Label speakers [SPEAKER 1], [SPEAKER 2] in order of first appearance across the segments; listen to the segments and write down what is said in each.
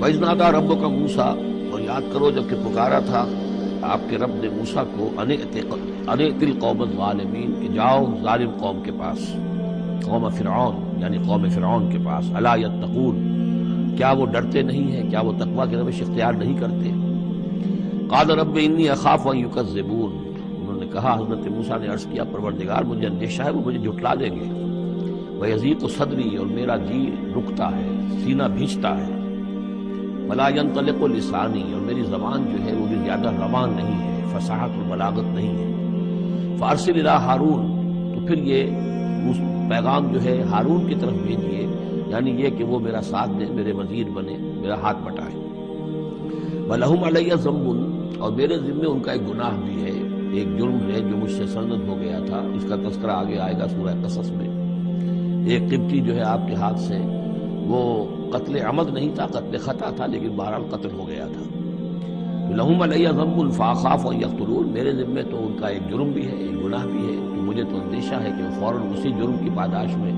[SPEAKER 1] وَإِذْ نَادَىٰ رَبُّكَ مُوسَىٰ، اور یاد کرو جب کہ پکارا تھا آپ کے رب نے موسیٰ کو ان ائت القوم الظالمین، کہ جاؤ ظالم قوم کے پاس، قوم فرعون یعنی قوم فرعون کے پاس، الا یتقون، کیا وہ ڈرتے نہیں ہیں، کیا وہ تقویٰ کی روش اختیار نہیں کرتے؟ قال رب انی اخاف ان یکذبون، انہوں نے کہا، حضرت موسیٰ نے عرض کیا، پروردگار مجھے اندیشہ ہے وہ مجھے جھٹلا دیں گے، ویضیق صدری، اور میرا جی رکتا ہے، سینہ بھیجتا ہے، ولا ينطلق لسانی، اور میری زبان جو ہے وہ بھی زیادہ روان نہیں ہے، فصاحت اور بلاغت نہیں ہے، فارسل الی ہارون، تو پھر یہ پیغام جو ہے ہارون کی طرف بھیجیے، یعنی یہ کہ وہ میرا ساتھ دے، میرے وزیر بنے، میرا ہاتھ بٹائے، وَلَهُمْ عَلَيَّ ذَنْبٌ، اور میرے ذمے ان کا ایک گناہ بھی ہے، ایک جرم ہے جو مجھ سے سرزد ہو گیا تھا، اس کا تذکرہ آگے آئے گا سورہ قصص میں۔ ایک قبطی جو ہے آپ کے ہاتھ سے، وہ قتل عمد نہیں تھا، قتل خطا تھا، لیکن بہرحال قتل ہو گیا تھا۔ لَهُمْ عَلَيَّ ذَنْبٌ فَأَخَافُ أَن يَقْتُلُونِ، میرے ذمے تو ان کا ایک جرم بھی ہے، ایک گناہ بھی ہے، تو مجھے تو اندیشہ ہے کہ وہ فوراً اسی جرم کی پاداش میں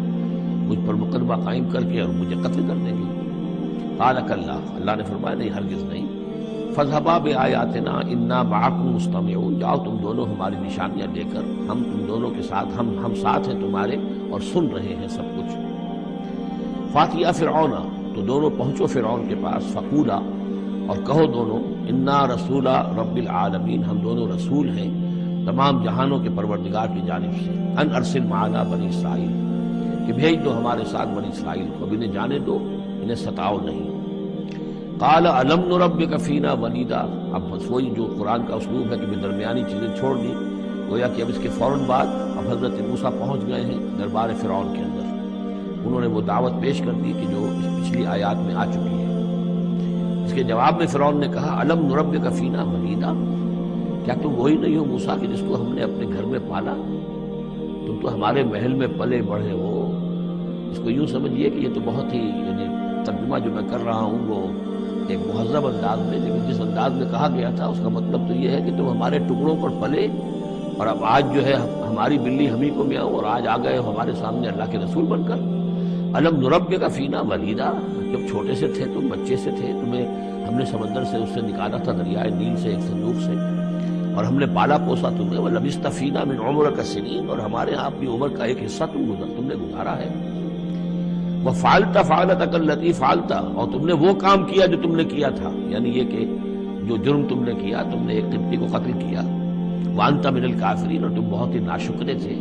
[SPEAKER 1] مجھ پر مقدمہ قائم کر کے اور مجھے قتل کر دیں گے۔ قال کلا، اللہ نے فرمایا نہیں، ہرگز نہیں، فاذهبا بآیاتنا انا معکم مستمعون، جاؤ تم دونوں ہماری نشانیاں لے کر، ہم تم دونوں کے ساتھ، ہم ساتھ ہیں تمہارے اور سن رہے ہیں سب کچھ۔ فاتیا فرعون، تو دونوں پہنچو فرعون کے پاس، فقولا، اور کہو دونوں، انا رسول رب العالمین، ہم دونوں رسول ہیں تمام جہانوں کے پروردگار کی جانب سے، ان ارسل معنا بنی اسرائیل، کہ بھیج دو ہمارے ساتھ بنی اسرائیل کو، اب انہیں جانے دو، انہیں ستاؤ نہیں۔ قال الم نربک فینا ولیدا، اب وہی جو قرآن کا اسلوب ہے کہ درمیانی چیزیں چھوڑ دی، گویا کہ اب اس کے فوراً بعد اب حضرت موسیٰ پہنچ گئے ہیں دربار فرعون کے اندر، انہوں نے وہ دعوت پیش کر دی کہ جو اس پچھلی آیات میں آ چکی ہے۔ اس کے جواب میں فرعون نے کہا، الم نربک فینا ولیدا، کیا تم وہی نہیں ہو موسیٰ کہ جس کو ہم نے اپنے گھر میں پالا؟ تم تو ہمارے محل میں پلے بڑھے ہو۔ اس کو یوں سمجھیے کہ یہ تو بہت ہی، یعنی ترجمہ جو میں کر رہا ہوں وہ ایک مہذب انداز میں، لیکن جس انداز میں کہا گیا تھا اس کا مطلب تو یہ ہے کہ تم ہمارے ٹکڑوں پر پلے، اور اب آج جو ہے ہماری بلی ہم ہی کو میاؤ، اور آج آ گئے ہو ہمارے سامنے اللہ کے رسول بن کر۔ الم نربک فینا ولیدا، جب چھوٹے سے تھے تم، بچے سے تھے، تمہیں ہم نے سمندر سے اس سے نکالا تھا، دریائے نیل سے، ایک صندوق سے، اور ہم نے پالا پوسا تمہیں، وَلَبِثْتَ فِينَا مِنْ عُمُرِكَ سِنِينَ، اور ہمارے ہاں اپنی عمر کا ایک حصہ تم نے گزارا ہے۔ وَفَعَلْتَ فَعَلَتَكَ الَّتِي فَعَلْتَ، اور تم نے وہ کام کیا جو تم نے کیا تھا، یعنی یہ کہ جو جرم تم نے کیا، تم نے ایک قبطی کو قتل کیا، وَأَنْتَ مِنَ الْكَافِرِينَ، اور تم بہت ہی ناشکرے تھے۔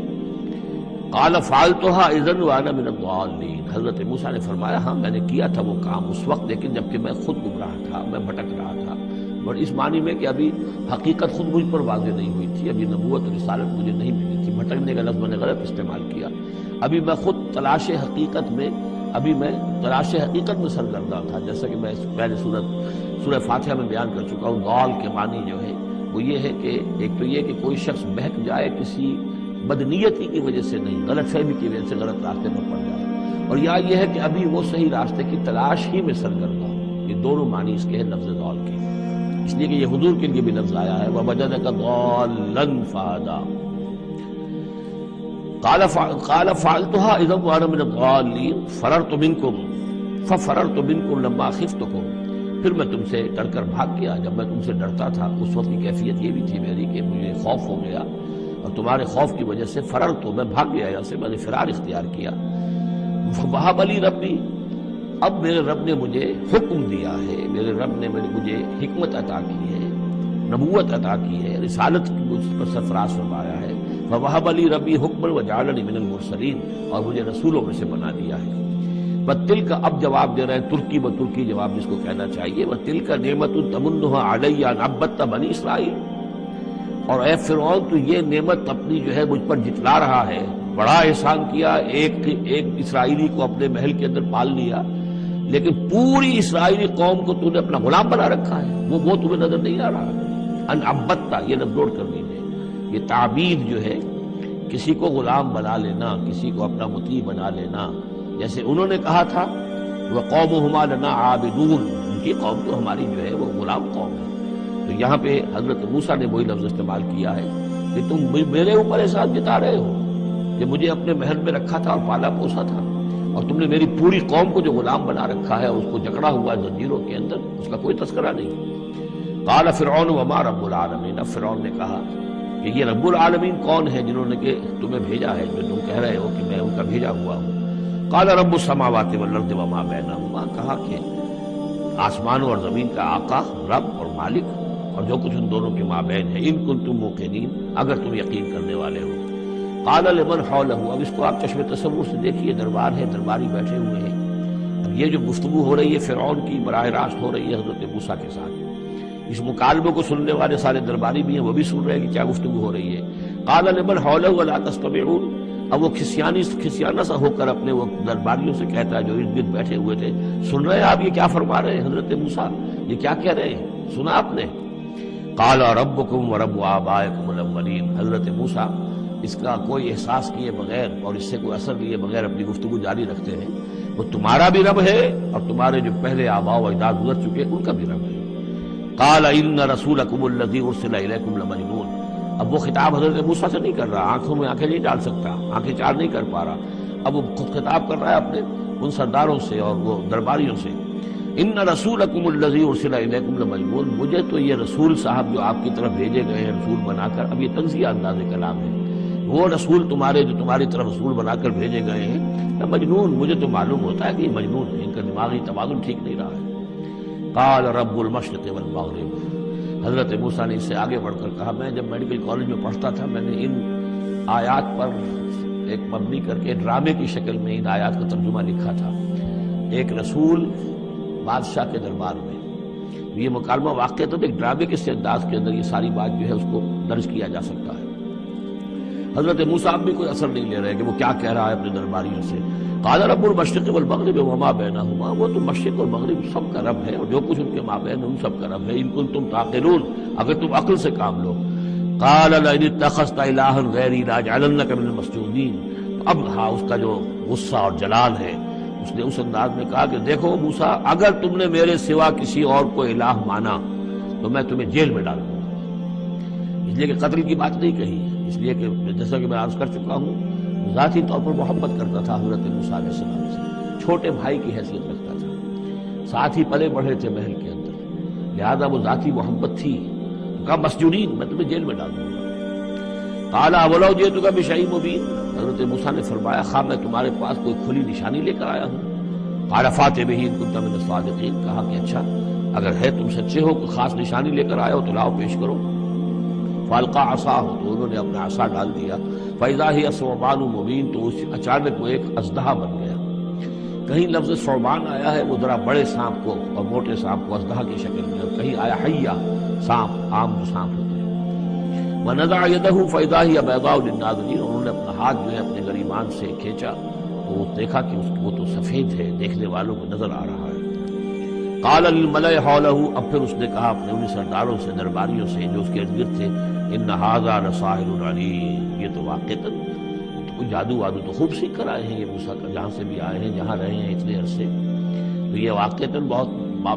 [SPEAKER 1] قَالَ فَعَلْتُهَا إِذًا وَأَنَا مِنَ الضَّالِّينَ، حضرت موسیٰ نے فرمایا ہاں میں نے کیا تھا وہ کام اس وقت، لیکن جبکہ میں خود گمراہ تھا، میں بھٹک رہا تھا، اور اس معنی میں کہ ابھی حقیقت خود مجھ پر واضح نہیں ہوئی تھی، ابھی نبوت اور رسالت مجھے نہیں ملی تھی، بھٹکنے کا لفظ میں نے غلط استعمال کیا، ابھی میں خود تلاش حقیقت میں سرگرداں تھا، جیسا کہ میں پہلے سورہ فاتحہ میں بیان کر چکا ہوں۔ ضال کے معنی جو ہے وہ یہ ہے کہ ایک تو یہ کہ کوئی شخص بہک جائے کسی بدنیتی کی وجہ سے نہیں، غلط فہمی کی وجہ سے غلط راستے پر پڑ جائے، اور یا یہ ہے کہ ابھی وہ صحیح راستے کی تلاش ہی میں سرگرداں ہوں۔ یہ دونوں معنی اس کے ہیں لفظ ضال کے، اس لیے کہ یہ حضور کے لیے بھی لفظ آیا ہے، وَوَجَدَكَ ضَالًّا فَهَدَىٰ۔ قال فعلتها اذا وانا من الضالين فررت منكم ففررت منكم لما خفتكم، پھر میں تم سے ڈر کر بھاگ گیا جب میں تم سے ڈرتا تھا، اس وقت کی کیفیت یہ بھی تھی میری کہ مجھے خوف ہو گیا، اور تمہارے خوف کی وجہ سے فررت، میں بھاگ گیا یہاں سے، میں نے فرار اختیار کیا۔ وَوَهَبَ لِي رَبِّي، اب میرے رب نے مجھے حکم دیا ہے، میرے رب نے مجھے حکمت عطا کی ہے، نبوت عطا کی ہے، رسالت کی مجھ پر سرفراز فرمایا ہے۔ وَوَهَبَ لِي رَبِّي حُكْمًا وَجَعَلَنِي مِنَ الْمُرْسَلِينَ، اور مجھے رسولوں میں سے بنا دیا ہے۔ وَتِلْكَ، اب جواب دے رہے ہیں ترکی بترکی جواب جس کو کہنا چاہیے، وَتِلْكَ نِعْمَةٌ تَمُنُّهَا عَلَيَّ أَنْ عَبَّدتَ بَنِي إِسرَائِيلَ، اور اے فرعون تو یہ نعمت اپنی جو ہے مجھ پر جتلا رہا ہے، بڑا احسان کیا، ایک اسرائیلی کو اپنے محل کے اندر پال لیا، لیکن پوری اسرائیلی قوم کو تو نے اپنا غلام بنا رکھا ہے، وہ تمہیں نظر نہیں آ رہا۔ ان عبدتا، یہ لفظ نوٹ کر لیجیے، یہ تعبید جو ہے کسی کو غلام بنا لینا، کسی کو اپنا مطیع بنا لینا، جیسے انہوں نے کہا تھا وَقَوْمُهُمَا لَنَا عَابِدُونَ، ان کی قوم تو ہماری جو ہے وہ غلام قوم ہے، تو یہاں پہ حضرت موسیٰ نے وہی لفظ استعمال کیا ہے کہ تم میرے اوپر احسان جتا رہے ہو کہ مجھے اپنے محل میں رکھا تھا اور پالا پوسا تھا، اور تم نے میری پوری قوم کو جو غلام بنا رکھا ہے، اس کو جکڑا ہوا ہے زنجیروں کے اندر، اس کا کوئی تذکرہ نہیں۔ قال فرعون وما رب العالمین، اب فرعون نے کہا کہ یہ رب العالمین کون ہے جنہوں نے کہ تمہیں بھیجا ہے، جو تم کہہ رہے ہو کہ میں ان کا بھیجا ہوا ہوں۔ قال رب السماوات والارض وما بینہما، کہا کہ آسمانوں اور زمین کا آقا، رب اور مالک، اور جو کچھ ان دونوں کے مابین ہے، ان کنتم موقنین، اگر تم یقین کرنے والے ہو۔ قال لمن حولہ، اب اس کو آپ چشم تصور سے دیکھیے، دربار ہے، درباری بیٹھے ہوئے ہیں۔ اب یہ جو گفتگو ہو رہی ہے فرعون کی براہ راست ہو رہی ہے حضرت موسیٰ کے ساتھ، اس مکالمے کو سننے والے سارے درباری بھی ہیں، وہ بھی سن رہے ہیں کہ کیا گفتگو ہو رہی ہے۔ قال لمن حولہ ولا تستمعون، اب وہ کھسیانہ سا ہو کر اپنے وہ درباریوں سے کہتا ہے جو ارد گرد بیٹھے ہوئے تھے، سن رہے ہیں آپ یہ کیا فرما رہے ہیں حضرت موسیٰ، یہ کیا کہہ رہے ہیں، سنا آپ نے؟ قال ربکم ورب آبائکم الاولین، حضرت موسیٰ اس کا کوئی احساس کیے بغیر اور اس سے کوئی اثر لیے بغیر اپنی گفتگو جاری رکھتے ہیں، وہ تمہارا بھی رب ہے اور تمہارے جو پہلے آباء و اجداد گزر چکے ان کا بھی رب ہے۔ قال ان رسولکم الذی ارسل الیکم لمجنون، اب وہ خطاب حضرت موسیٰ سے نہیں کر رہا، آنکھوں میں آنکھیں نہیں ڈال سکتا، آنکھیں چار نہیں کر پا رہا، اب وہ خود خطاب کر رہا ہے اپنے ان سرداروں سے اور وہ درباریوں سے۔ ان رسولکم الذی ارسل الیکم لمجنون، مجھے تو یہ رسول صاحب جو آپ کی طرف بھیجے گئے ہیں رسول بنا کر، اب یہ تنزیہ انداز کلام ہے، وہ رسول تمہارے جو تمہاری طرف رسول بنا کر بھیجے گئے ہیں مجنون، مجھے تو معلوم ہوتا ہے کہ یہ مجنون ہے، ان کا دماغی توازن ٹھیک نہیں رہا ہے۔ قال رب المشرق والمغرب، حضرت موسیٰ نے اس سے آگے بڑھ کر کہا، میں جب میڈیکل کالج میں پڑھتا تھا میں نے ان آیات پر ایک مبنی کر کے ڈرامے کی شکل میں ان آیات کا ترجمہ لکھا تھا، ایک رسول بادشاہ کے دربار میں، یہ مکالمہ واقع تو ایک ڈرامے کے انداز کے اندر یہ ساری بات جو ہے اس کو درج کیا جا سکتا ہے۔ حضرت موسیٰ بھی کوئی اثر نہیں لے رہے کہ وہ کیا کہہ رہا ہے اپنے درباریوں سے۔ قال رب المشرق والمغرب وما بینہما، وہ تو مشرق اور مغرب سب کا رب ہے اور جو کچھ ان کے مابین ان سب کا رب ہے، ان کنتم تعقلون، اگر تم عقل سے کام لو۔ قال لئن اتخذت الہا غیری لاجعلنک من المسجونین، اب ہاں اس کا جو غصہ اور جلال ہے، اس نے اس انداز میں کہا کہ دیکھو موسیٰ، اگر تم نے میرے سوا کسی اور کو الہ مانا تو میں تمہیں جیل میں ڈال دوں گا۔ اس لیے کہ قتل کی بات نہیں کہی، اس لیے کہ جیسا کہ میں عرض کر چکا ہوں ذاتی طور پر محبت کرتا تھا حضرت موسیٰ علیہ السلام سے، چھوٹے بھائی کی حیثیت رکھتا تھا، ساتھ ہی پلے بڑھے تھے محل کے اندر، لہذا وہ ذاتی محبت تھی، تو کہا مسجونین، میں تمہیں جیل میں ڈال دوں گا۔ قال اولو جئتک بشیء مبین، حضرت موسیٰ نے فرمایا خواہ میں تمہارے پاس کوئی کھلی نشانی لے کر آیا ہوں۔ قال فات بہ ان کنت من الصادقین، کہا کہ اچھا اگر ہے تم سچے ہو، کوئی خاص نشانی لے کر آئے ہو تو لاؤ پیش کرو۔ فالقا عصاہ، تو انہوں نے اپنا عصا ڈال دیا، فاذا ہی ثعبان مبین، تو اچانک وہ ایک اژدہا بن گیا۔ کہیں لفظ ثعبان آیا ہے وہ ذرا بڑے سانپ کو اور موٹے سانپ کو اژدہا کی شکل میں، اور کہیں آیا حیہ، سانپ، عام جو سانپ ہوتے ہیں۔ ونزع یدہ فاذا ہی بیضاء للناظرین، انہوں نے اپنا ہاتھ جو ہے اپنے گریبان سے کھینچا تو دیکھا کہ وہ تو سفید ہے، دیکھنے والوں کو نظر آ رہا ہے۔ قال للملأ حولہ، اب پھر اس نے کہا اپنے ان سرداروں سے، درباریوں سے جو اس کے ارد گرد تھے، ان ھذا لساحر علیم، یہ تو واقعتاً کوئی جادو وادو تو خوب سیکھ کر آئے ہیں یہ موسیٰ کا، جہاں سے بھی آئے ہیں، جہاں رہے ہیں اتنے عرصے، تو یہ واقعتاً بہت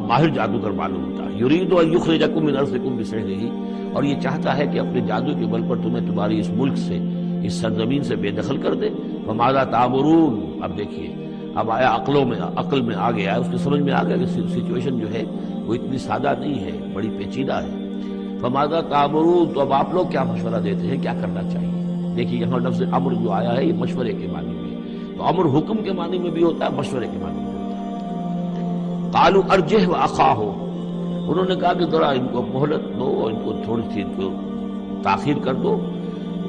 [SPEAKER 1] ماہر جادوگر معلوم ہوتا ہے۔ یرید ان یخرجکم من ارضکم بسحرہ، اور یہ چاہتا ہے کہ اپنے جادو کے بل پر تمہیں تمہاری اس ملک سے، اس سرزمین سے بے دخل کر دے۔ فماذا تأمرون، اب دیکھیے اب آیا عقل میں آ گیا، اس کے سمجھ میں آ گیا کہ سچویشن جو ہے وہ اتنی سادہ نہیں ہے، بڑی پیچیدہ ہے۔ فماذا تأمرون، تو اب آپ لوگ کیا مشورہ دیتے ہیں، کیا کرنا چاہیے؟ دیکھیے یہاں لفظ امر جو آیا ہے یہ مشورے کے معنی میں، تو امر حکم کے معنی میں بھی ہوتا ہے، مشورے کے معنی میں ہوتا ہے۔ قالوا ارجہ واخاہ، انہوں نے کہا کہ ذرا ان کو مہلت دو اور ان کو تھوڑی سی ان کو تاخیر کر دو،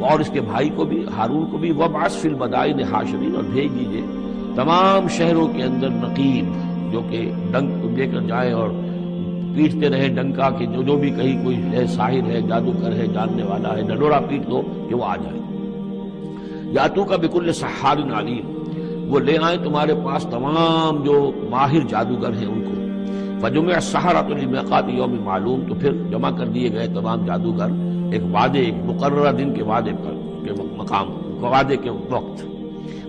[SPEAKER 1] اور اس کے بھائی کو بھی، ہارون کو بھی، وابعث فی المدائن حاشرین، اور بھیج دیجیے تمام شہروں کے اندر نقیب جو کہ ڈنک لے کر جائیں اور پیٹتے رہے ڈنکا کہ جو بھی کہیں کوئی ہے ساحر ہے، جادوگر ہے، جاننے والا ہے، ڈنڈورا پیٹ دو کہ وہ آ جائے۔ یاتو کا بکل سحار علیم، وہ لے آئیں تمہارے پاس تمام جو ماہر جادوگر ہیں ان کو۔ فجمع السحرۃ لمیقات یوم معلوم، تو پھر جمع کر دیے گئے تمام جادوگر ایک وعدے، ایک مقررہ دن کے وعدے پر، کے مقام، وعدے کے وقت۔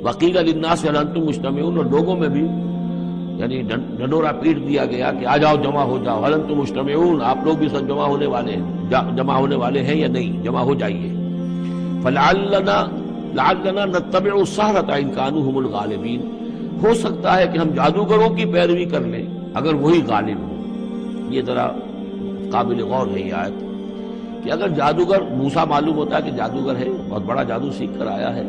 [SPEAKER 1] وقیل للناس هل انتم مجتمعون، اور لوگوں میں بھی یعنی ڈنڈورا پیٹ دیا گیا کہ آ جاؤ، جمع ہو جاؤ، هل انتم مجتمعون، آپ لوگ بھی سب جمع ہونے والے ہیں یا نہیں، جمع ہو جائیے۔ فلعلنا نتبع السحرۃ ان كانوا هم الغالبین، ہو سکتا ہے کہ ہم جادوگروں کی پیروی کر لیں اگر وہی غالب ہو۔ یہ ذرا قابل غور ہے یہ آیت کہ اگر جادوگر، موسیٰ معلوم ہوتا ہے کہ جادوگر ہے، بہت بڑا جادو سیکھ کر آیا ہے،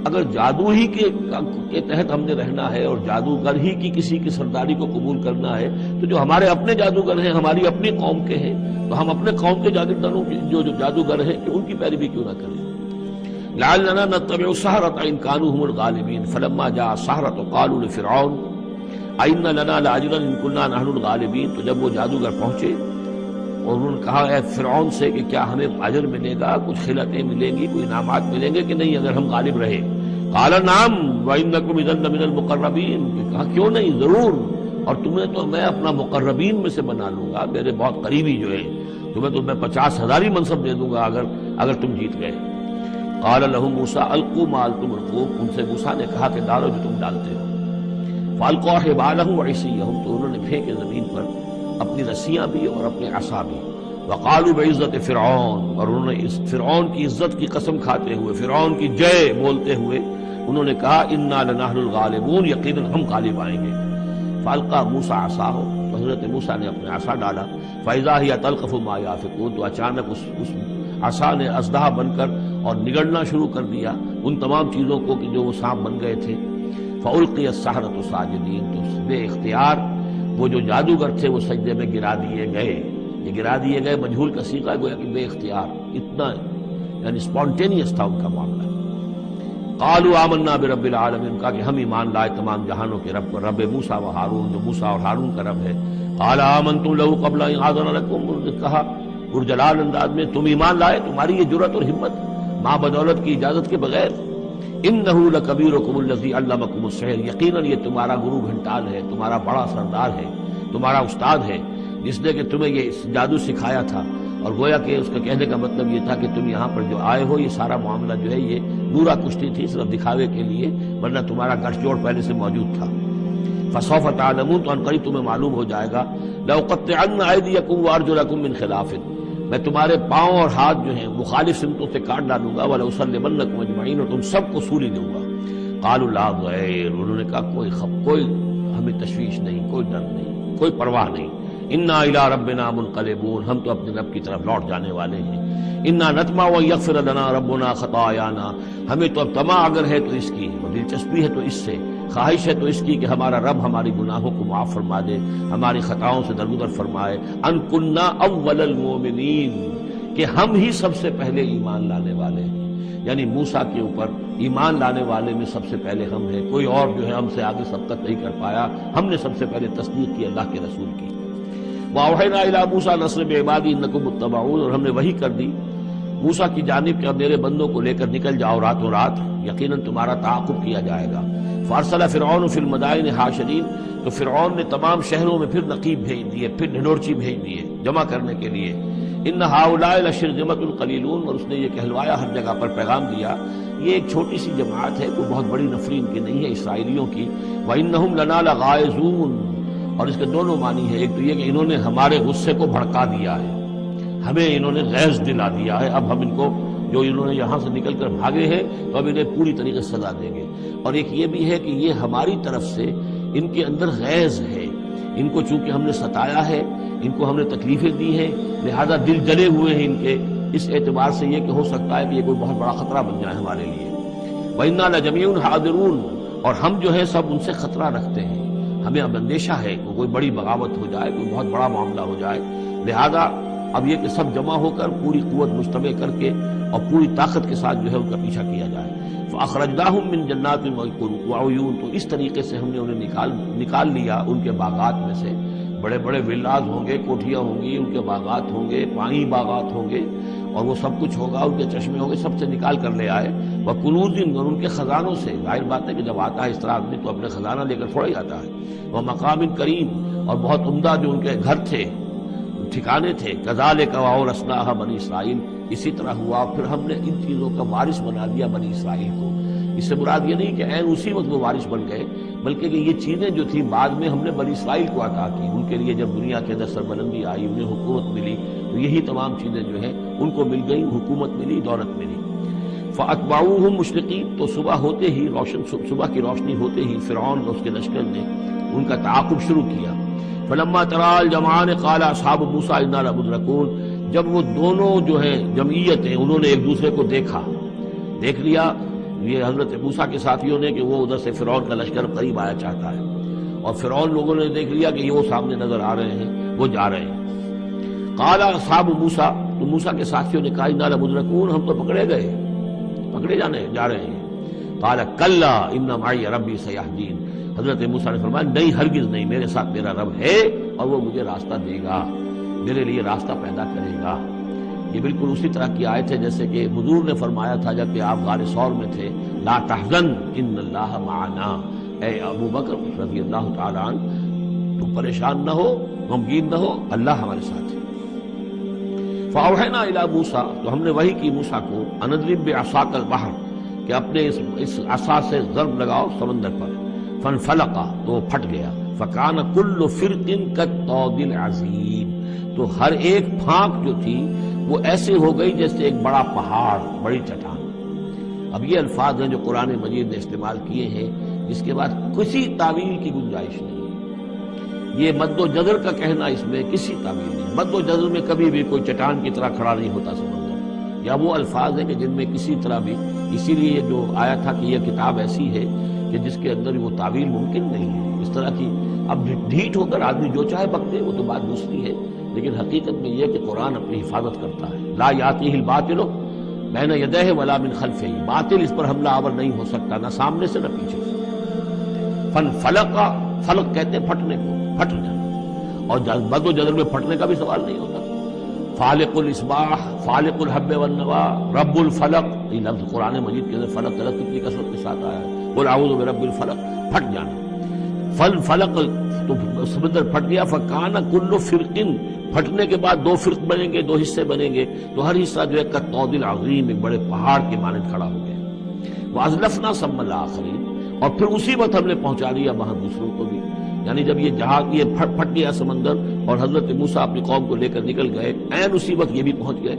[SPEAKER 1] اگر جادو ہی کے تحت ہم نے رہنا ہے اور جادوگر ہی کی کسی کی سرداری کو قبول کرنا ہے، تو جو ہمارے اپنے جادوگر ہیں، ہماری اپنی قوم کے ہیں، تو ہم اپنے قوم کے جادوگروں جو جادوگر ہیں کہ ان کی پیروی کیوں نہ کریں۔ لعلنا نتبع السحرة ان كانوا هم الغالبين فلما جاء السحرة قالوا لفرعون أئن لنا لأجرا ان كنا نحن الغالبين، تو جب وہ جادوگر پہنچے اور انہوں نے کہا اے فرعون سے کہ کیا ہمیں اجر ملے گا، کچھ خلعتیں ملیں گی، کوئی انعامات ملیں گے کہ نہیں اگر ہم غالب رہے؟ قال نعم وإنكم إذا لمن المقربين، کہا کیوں نہیں، ضرور، اور تمہیں تو میں اپنا مقربین میں سے بنا لوں گا، میرے بہت قریبی جو ہے، تمہیں تو میں 50,000 منصب دے دوں گا اگر تم جیت گئے۔ قال لهم موسیٰ القوا ما انتم ملقون، ان سے موسیٰ نے کہا کہ ڈالو جو تم ڈالتے ہو۔ فالقوا حبالهم وعصیهم، تو انہوں نے پھینکے زمین پر اپنی رسیاں بھی اور اپنے عصا بھی۔ وقالوا بعزت فرعون، اور انہوں نے اس فرعون کی عزت کی قسم کھاتے ہوئے، فرعون کی جے بولتے ہوئے انہوں نے کہا انا لنحن الغالبون، یقیناً ہم غالب آئیں گے۔ فالقى موسیٰ عصاہ، تو حضرت موسیٰ نے اپنے عصا ڈالا، فاذا هي تلقف ما يافقون، تو اچانک اس عصا نے اسدحہ بن کر اور نگڑنا شروع کر دیا ان تمام چیزوں کو کہ جو وہ سانپ بن گئے تھے۔ فألقي السحرة ساجدين، تو بے اختیار وہ جو جادوگر تھے وہ سجدے میں گرا دیے گئے۔ یہ گرا دیے گئے مجہول کا صیغہ ہے، گویا کہ بے اختیار، اتنا یعنی اسپونٹینیس تھا ان کا معاملہ۔ قالوا آمنا برب العالمین، کہا کہ ہم ایمان لائے تمام جہانوں کے رب پر، رب موسیٰ و ہارون، جو موسیٰ اور ہارون کا رب ہے۔ قال آمنتم له قبل ان آذن لكم، انہوں نے کہا پرجلال انداز میں، تم ایمان لائے، تمہاری یہ جرأت اور ہمت ماں بدولت کی اجازت کے بغیر۔ انہ لکبیرکم الذی علمکم السحر، یقیناً یہ تمہارا گرو گھنٹال ہے، تمہارا بڑا سردار ہے، تمہارا استاد ہے، جس نے کہ تمہیں یہ جادو سکھایا تھا۔ اور گویا کہ اس کا کہنے کا مطلب یہ تھا کہ تم یہاں پر جو آئے ہو، یہ سارا معاملہ جو ہے یہ نورا کشتی تھی، صرف دکھاوے کے لیے، ورنہ تمہارا گٹھ جوڑ پہلے سے موجود تھا۔ فسوف تعلمون، تو عنقریب تمہیں معلوم ہو جائے گا، لأقطعن أيديكم وأرجلكم من خلاف، میں تمہارے پاؤں اور ہاتھ جو ہیں مخالف سمتوں سے کاٹ ڈالوں گا، وَلَأُصَلِّبَنَّكُمْ أَجْمَعِينَ، اور تم سب کو سولی دوں گا۔ قالوا لا ضير، انہوں نے کہا کوئی ہمیں تشویش نہیں، کوئی ڈر نہیں، کوئی پرواہ نہیں۔ انا الى ربنا منقلبون، ہم تو اپنے رب کی طرف لوٹ جانے والے ہیں۔ انا نطمع ان یغفر لنا ربنا خطایانا، ہمیں تو اب طمع اگر ہے تو اس کی، اور دلچسپی ہے تو اس سے، خواہش ہے تو اس کی کہ ہمارا رب ہماری گناہوں کو معاف فرما دے، ہماری خطاؤں سے درگزر فرمائے۔ ان کنا اول المؤمنین، کہ ہم ہی سب سے پہلے ایمان لانے والے ہیں، یعنی موسیٰ کے اوپر ایمان لانے والے میں سب سے پہلے ہم ہیں، کوئی اور جو ہے ہم سے آگے سبقت نہیں کر پایا، ہم نے سب سے پہلے تصدیق کی اللہ کے رسول کی۔ وَأَوْحَيْنَا إِلَىٰ مُوسَىٰ أَنْ أَسْرِ بِعِبَادِي إِنَّكُم مُّتَّبَعُونَ، اور ہم نے وحی کر دی موسیٰ کی جانب کہ اب میرے بندوں کو لے کر نکل جاؤ راتوں رات، یقیناً تمہارا تعاقب کیا جائے گا۔ فارسل فرعون فی المدائن حاشرین، تو فرعون نے تمام شہروں میں پھر نقیب بھیج دیے، پھر ڈھنڈورچی بھیج دیے جمع کرنے کے لیے۔ ان ہؤلاء لشرذمۃ قلیلون، اور اس نے یہ کہلوایا ہر جگہ پر پیغام دیا، یہ ایک چھوٹی سی جماعت ہے، کوئی بہت بڑی نفری ان کی نہیں ہے اسرائیلیوں کی۔ وانہم لنا لغائظون، اور اس کے دونوں معنی ہے، ایک تو یہ کہ انہوں نے ہمارے غصے کو بھڑکا دیا ہے، ہمیں انہوں نے غیظ دلا دیا ہے، اب ہم ان کو جو انہوں نے یہاں سے نکل کر بھاگے ہیں تو اب انہیں پوری طریقے سے سزا دیں گے۔ اور ایک یہ بھی ہے کہ یہ ہماری طرف سے ان کے اندر غیظ ہے، ان کو چونکہ ہم نے ستایا ہے، ان کو ہم نے تکلیفیں دی ہیں، لہذا دل جلے ہوئے ہیں ان کے، اس اعتبار سے یہ کہ ہو سکتا ہے کہ یہ کوئی بہت بڑا خطرہ بن جائے ہمارے لیے۔ وَإِنَّا لَجَمِيعٌ حَاذِرُونَ، اور ہم جو ہے سب ان سے خطرہ رکھتے ہیں، ہمیں اب اندیشہ ہے کہ کوئی بڑی بغاوت ہو جائے، کوئی بہت بڑا معاملہ ہو جائے، لہذا اب یہ کہ سب جمع ہو کر پوری قوت مجتمع کر کے اور پوری طاقت کے ساتھ جو ہے ان کا پیچھا کیا جائے۔ فَأَخْرَجْنَاهُم مِّن جَنَّاتٍ وَعُيُونٍ، تو اس طریقے سے ہم نے انہیں نکال لیا ان کے باغات میں سے، بڑے بڑے ولاز ہوں گے، کوٹھیاں ہوں گی، ان کے باغات ہوں گے، پانی باغات ہوں گے، اور وہ سب کچھ ہوگا، ان کے چشمے ہوں گے، سب سے نکال کر لے آئے۔ وَكُنُوزٍ، اور ان کے خزانوں سے، ظاہر بات ہے کہ جب آتا ہے اس طرح آدمی تو اپنے خزانہ لے کر تھوڑا ہی آتا ہے۔ وَمَقَامٍ کریم، اور بہت عمدہ جو ان کے گھر تھے، ٹھکانے تھے۔ کذالک وَأَوْرَثْنَاهَا بنی اسرائیل، اسی طرح ہوا پھر ہم نے ان چیزوں کا وارث بنا دیا بنی اسرائیل کو۔ اس سے مراد یہ نہیں کہ عین اسی وقت وہ وارث بن گئے، بلکہ کہ یہ چیزیں جو تھیں بعد میں ہم نے بنی اسرائیل کو عطا کی، ان کے لیے جب دنیا کے اندر سربلندی آئی، انہیں حکومت ملی، تو یہی تمام چیزیں جو ہیں ان کو مل گئی، حکومت ملی، دولت ملی۔ فَأَتْبَعُوهُمْ مُشْرِقِينَ، تو صبح ہوتے ہی صبح کی روشنی ہوتے ہی فرعون اور اس کے لشکر نے ان کا تعاقب شروع کیا۔ فَلَمَّا تَرَى الْجَمْعَانِ قَالَ أَصْحَابُ مُوسَىٰ إِنَّا لَمُدْرَكُونَ، جب وہ دونوں جو ہیں جمعیتیں انہوں نے ایک دوسرے کو دیکھ لیا، یہ حضرت موسیٰ کے ساتھیوں نے کہ وہ ادھر سے فرعون کا لشکر قریب آیا چاہتا ہے، اور فرعون لوگوں نے دیکھ لیا کہ یہ وہ سامنے نظر آ رہے ہیں، وہ جا رہے ہیں۔ قال اصحاب موسیٰ، تو موسیٰ کے ساتھیوں نے کہا انا لمدرکون، ہم تو پکڑے جا رہے ہیں۔ قال کلا ان معی ربی سیہدین، حضرت موسیٰ نے فرمایا نہیں، ہرگز نہیں، میرے ساتھ میرا رب ہے اور وہ مجھے راستہ دے گا، میرے لیے راستہ پیدا کرے گا۔ یہ بالکل اسی طرح کی آیت ہے جیسے کہ حضور نے فرمایا تھا جب کہ آپ غار ثور میں تھے، لا تحزن ان اللہ معنا، اے ابو بکر رضی اللہ تعالی عنہ تم پریشان نہ ہو، غمگین نہ ہو، اللہ ہمارے ساتھ ہے۔ فاوحینا الی موسیٰ، تو ہم نے وحی کی موسیٰ کو، ان اضرب بعصاک البحر، کہ اپنے اس عصا سے ضرب لگاؤ سمندر پر، فانفلق، تو وہ پھٹ گیا، فکان کل فرق کالطود العظیم، تو ہر ایک پھانک جو تھی وہ ایسے ہو گئی جیسے ایک بڑا پہاڑ، بڑی چٹان۔ اب یہ الفاظ ہیں جو قرآن مجید نے استعمال کیے ہیں، جس کے بعد کسی تعویل کی گنجائش نہیں ہے۔ یہ مد و جزر کا کہنا، اس میں کسی تعویل نہیں۔ مد و جزر میں کبھی بھی کوئی چٹان کی طرح کھڑا نہیں ہوتا سمندر، یا وہ الفاظ ہیں کہ جن میں کسی طرح بھی، اسی لیے یہ جو آیا تھا کہ یہ کتاب ایسی ہے کہ جس کے اندر وہ تعویل ممکن نہیں ہے اس طرح کی۔ اب ڈھیٹ ہو کر آدمی جو چاہے بکتے، وہ تو بات دوسری ہے، لیکن حقیقت میں یہ کہ قرآن اپنی حفاظت کرتا ہے۔ لا یاتیہ الباطل بین یدیہ ولا من خلفہ، باطل اس پر حملہ آور نہیں ہو سکتا، نہ سامنے سے نہ پیچھے سے۔ فانفلق، فلق کہتے ہیں پھٹنے کو، پھٹ جانا، اور مد و جزر میں پھٹنے کا بھی سوال نہیں ہوتا۔ فالق الاصباح، فالق الحب والنوا، رب الفلق، یہ لفظ قرآن مجید کے اندر فلق تلق کتنی کثرت کے ساتھ آیا ہے، قل اعوذ برب الفلق، پھٹ جانا۔ فلق، تو سمندر پھٹ گیا، فکان کل فرق، پھٹنے کے بعد دو فرق بنیں گے، دو حصے بنیں گے، تو ہر حصہ جو ہے کالطود العظیم، ایک بڑے پہاڑ کے مانند کھڑا ہو گیا۔ وازلفنا ثم الاخرین، اور پھر اسی وقت ہم نے پہنچا دیا وہاں دوسروں کو بھی، یعنی جب یہ جہاز یہ پھٹ گیا سمندر اور حضرت موسیٰ اپنی قوم کو لے کر نکل گئے، عین اسی وقت یہ بھی پہنچ گئے،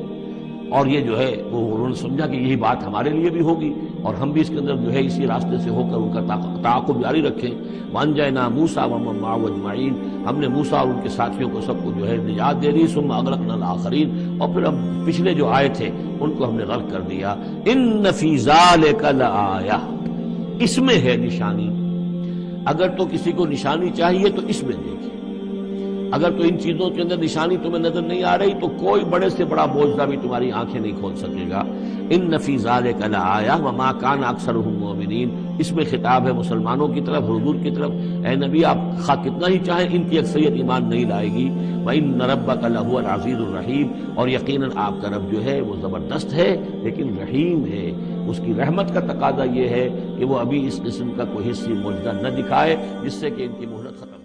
[SPEAKER 1] اور یہ جو ہے وہ انہوں نے سمجھا کہ یہی بات ہمارے لیے بھی ہوگی اور ہم بھی اس کے اندر جو ہے اسی راستے سے ہو کر ان کا تعاقب جاری رکھیں۔ وانجینا موسیٰ ومن معہ اجمعین، ہم نے موسیٰ اور ان کے ساتھیوں کو سب کو جو ہے نجات دے دی۔ ثم اغرقنا الاخرین، اور پھر ہم پچھلے جو آئے تھے ان کو ہم نے غرق کر دیا۔ ان فی ذلک لآیہ، اس میں ہے نشانی، اگر تو کسی کو نشانی چاہیے تو اس میں دیکھیں، اگر تو ان چیزوں کے اندر نشانی تمہیں نظر نہیں آ رہی تو کوئی بڑے سے بڑا بوجھا بھی تمہاری آنکھیں نہیں کھول سکے گا۔ ان فی ذلک لآیہ وما کان اکثرهم مؤمنین، اس میں خطاب ہے مسلمانوں کی طرف، حضور کی طرف، اے نبی آپ خواہ کتنا ہی چاہیں ان کی اکثریت ایمان نہیں لائے گی۔ وان ربک لہو العزیز الرحیم، اور یقیناً آپ کا رب جو ہے وہ زبردست ہے لیکن رحیم ہے۔ اس کی رحمت کا تقاضا یہ ہے کہ وہ ابھی اس قسم کا کوئی حصی معجزہ نہ دکھائے جس سے کہ ان کی مہلت ختم۔